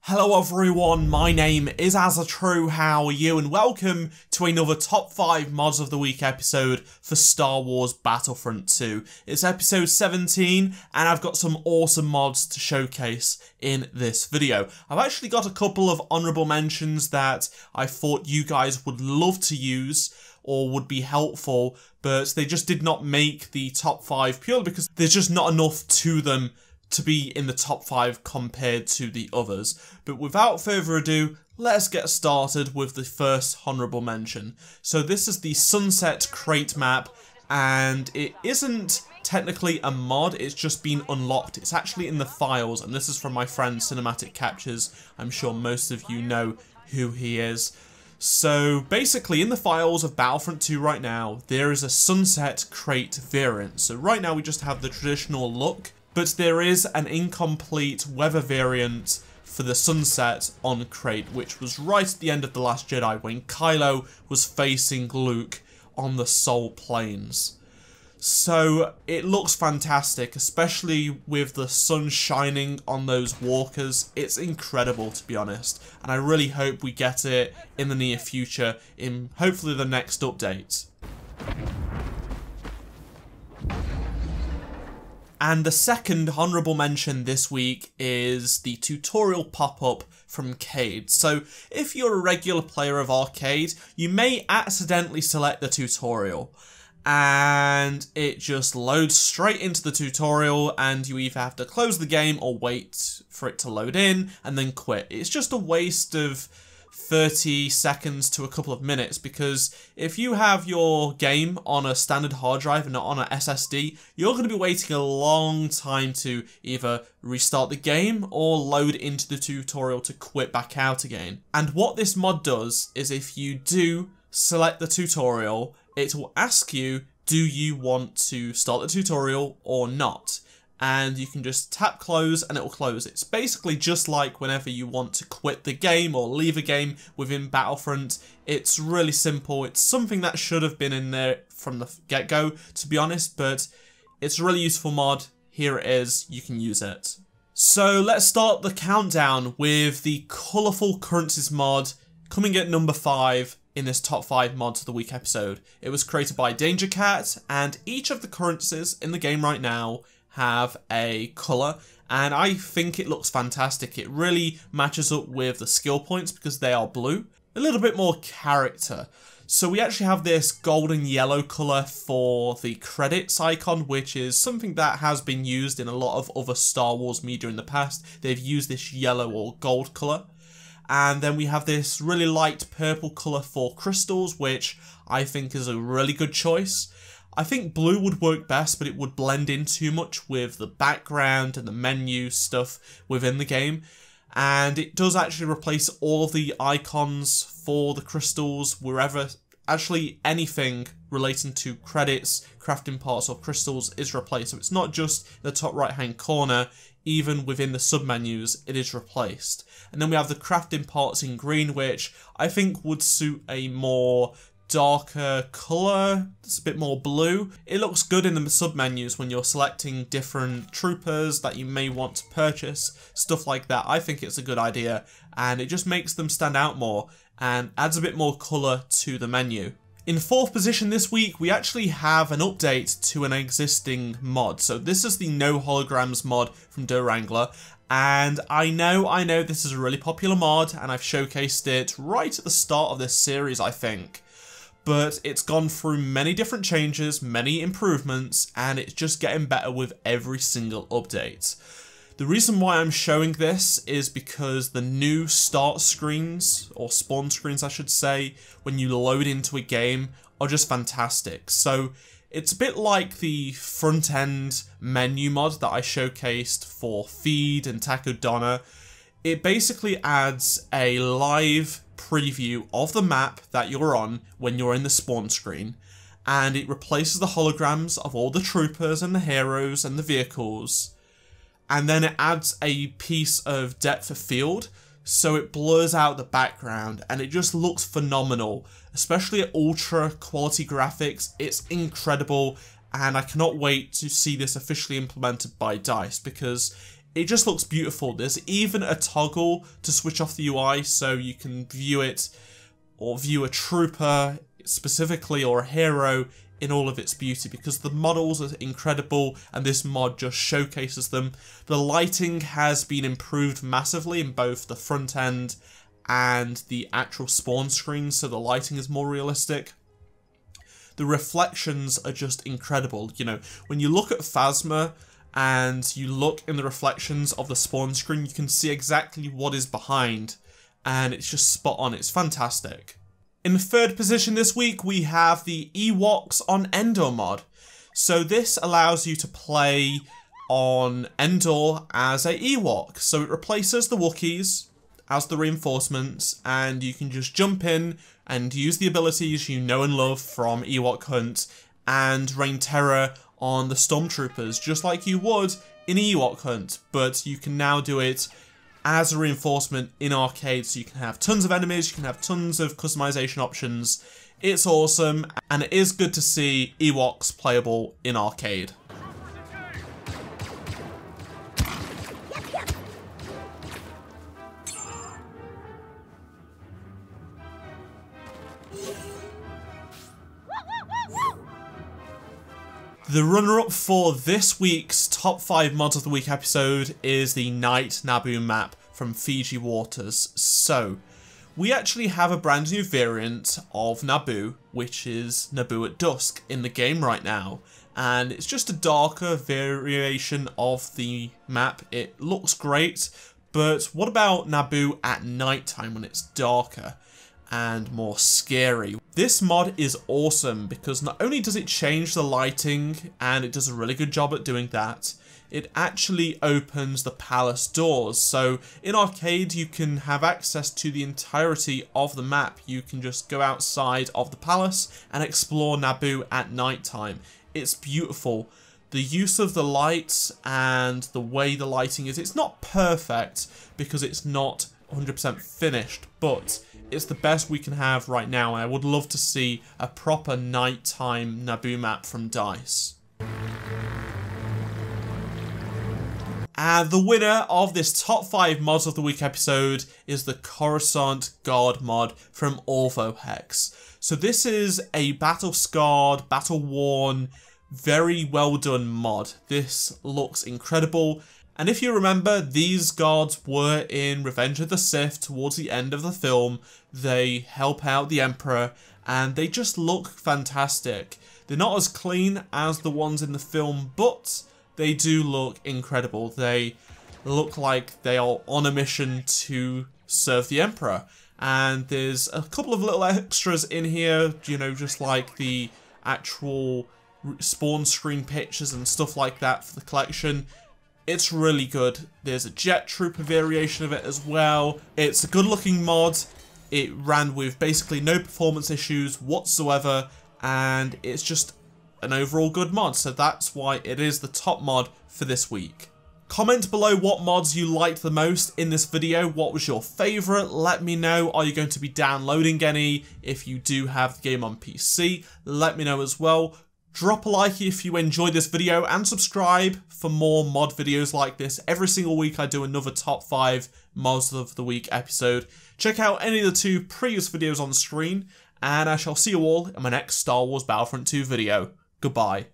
Hello everyone, my name is AZZATRU, how are you? And welcome to another Top 5 Mods of the Week episode for Star Wars Battlefront 2. It's episode 17 and I've got some awesome mods to showcase in this video. I've actually got a couple of honourable mentions that I thought you guys would love to use or would be helpful, but they just did not make the top 5 purely because there's just not enough to them to be in the top 5 compared to the others. But without further ado, let's get started with the first honourable mention. So this is the Sunset Crait map, and it isn't technically a mod, it's just been unlocked. It's actually in the files, and this is from my friend Cinematic Captures. I'm sure most of you know who he is. So basically in the files of Battlefront 2 right now, there is a Sunset Crait variant. So right now we just have the traditional look, but there is an incomplete weather variant for the sunset on Crait, which was right at the end of The Last Jedi when Kylo was facing Luke on the Sol Plains. So it looks fantastic, especially with the sun shining on those walkers. It's incredible, to be honest, and I really hope we get it in the near future in hopefully the next update. And the second honourable mention this week is the tutorial pop-up from Crait. So if you're a regular player of Arcade, you may accidentally select the tutorial and it just loads straight into the tutorial and you either have to close the game or wait for it to load in and then quit. It's just a waste of 30 seconds to a couple of minutes, because if you have your game on a standard hard drive and not on an SSD, you're going to be waiting a long time to either restart the game or load into the tutorial to quit back out again. And what this mod does is if you do select the tutorial, it will ask you, do you want to start the tutorial or not? And you can just tap close and it will close. It's basically just like whenever you want to quit the game or leave a game within Battlefront. It's really simple. It's something that should have been in there from the get-go, to be honest, but it's a really useful mod. Here it is, you can use it. So let's start the countdown with the Colourful Currencies mod coming at number 5 in this top 5 mods of the week episode. It was created by Danger Cat, and each of the currencies in the game right now have a colour, and I think it looks fantastic. It really matches up with the skill points because they are blue. A little bit more character. So we actually have this golden yellow colour for the credits icon, which is something that has been used in a lot of other Star Wars media in the past. They've used this yellow or gold colour. And then we have this really light purple colour for crystals, which I think is a really good choice. I think blue would work best, but it would blend in too much with the background and the menu stuff within the game. And it does actually replace all of the icons for the crystals wherever, actually anything relating to credits, crafting parts or crystals is replaced. So it's not just the top right hand corner, even within the submenus it is replaced. And then we have the crafting parts in green, which I think would suit a more darker colour. It's a bit more blue. It looks good in the submenus when you're selecting different troopers that you may want to purchase, stuff like that. I think it's a good idea and it just makes them stand out more and adds a bit more colour to the menu. In 4th position this week, we actually have an update to an existing mod. So this is the No Holograms mod from Doe Wrangler. And I know this is a really popular mod and I've showcased it right at the start of this series, I think. But it's gone through many different changes, many improvements, and it's just getting better with every single update. The reason why I'm showing this is because the new start screens, or spawn screens I should say, when you load into a game are just fantastic. So it's a bit like the front end menu mod that I showcased for Feed and Takodana. It basically adds a live preview of the map that you're on when you're in the spawn screen, and it replaces the holograms of all the troopers and the heroes and the vehicles, and then it adds a piece of depth of field so it blurs out the background and it just looks phenomenal, especially at ultra quality graphics. It's incredible and I cannot wait to see this officially implemented by DICE because it just looks beautiful. There's even a toggle to switch off the UI so you can view it or view a trooper specifically or a hero in all of its beauty, because the models are incredible and this mod just showcases them. The lighting has been improved massively in both the front end and the actual spawn screen, so the lighting is more realistic. The reflections are just incredible. You know, when you look at Phasma and you look in the reflections of the spawn screen, you can see exactly what is behind, and it's just spot on. It's fantastic. In third position this week, we have the Ewoks on Endor mod. So this allows you to play on Endor as a Ewok. So it replaces the Wookiees as the reinforcements, and you can just jump in and use the abilities you know and love from Ewok Hunt and rain terror on the Stormtroopers, just like you would in Ewok Hunt, but you can now do it as a reinforcement in arcade, so you can have tons of enemies, you can have tons of customization options. It's awesome, and it is good to see Ewoks playable in arcade. The runner-up for this week's Top 5 Mods of the Week episode is the Night Naboo map from Fiji Waters. So, we actually have a brand new variant of Naboo, which is Naboo at dusk in the game right now. And it's just a darker variation of the map. It looks great, but what about Naboo at nighttime when it's darker and more scary? This mod is awesome because not only does it change the lighting, and it does a really good job at doing that, it actually opens the palace doors. So in arcade you can have access to the entirety of the map. You can just go outside of the palace and explore Naboo at nighttime. It's beautiful. The use of the lights and the way the lighting is, it's not perfect because it's not 100% finished, but it's the best we can have right now, and I would love to see a proper nighttime Naboo map from DICE. And the winner of this Top 5 Mods of the Week episode is the Coruscant Guard mod from Orvohex. So this is a battle-scarred, battle-worn, very well done mod. This looks incredible. And if you remember, these guards were in Revenge of the Sith towards the end of the film. They help out the Emperor, and they just look fantastic. They're not as clean as the ones in the film, but they do look incredible. They look like they are on a mission to serve the Emperor. And there's a couple of little extras in here, you know, just like the actual spawn screen pictures and stuff like that for the collection. It's really good. There's a Jet Trooper variation of it as well. It's a good looking mod. It ran with basically no performance issues whatsoever, and it's just an overall good mod, so that's why it is the top mod for this week. Comment below what mods you liked the most in this video. What was your favourite? Let me know. Are you going to be downloading any? If you do have the game on PC, let me know as well. Drop a like if you enjoyed this video, and subscribe for more mod videos like this. Every single week I do another top 5 mods of the week episode. Check out any of the 2 previous videos on the screen, and I shall see you all in my next Star Wars Battlefront 2 video. Goodbye.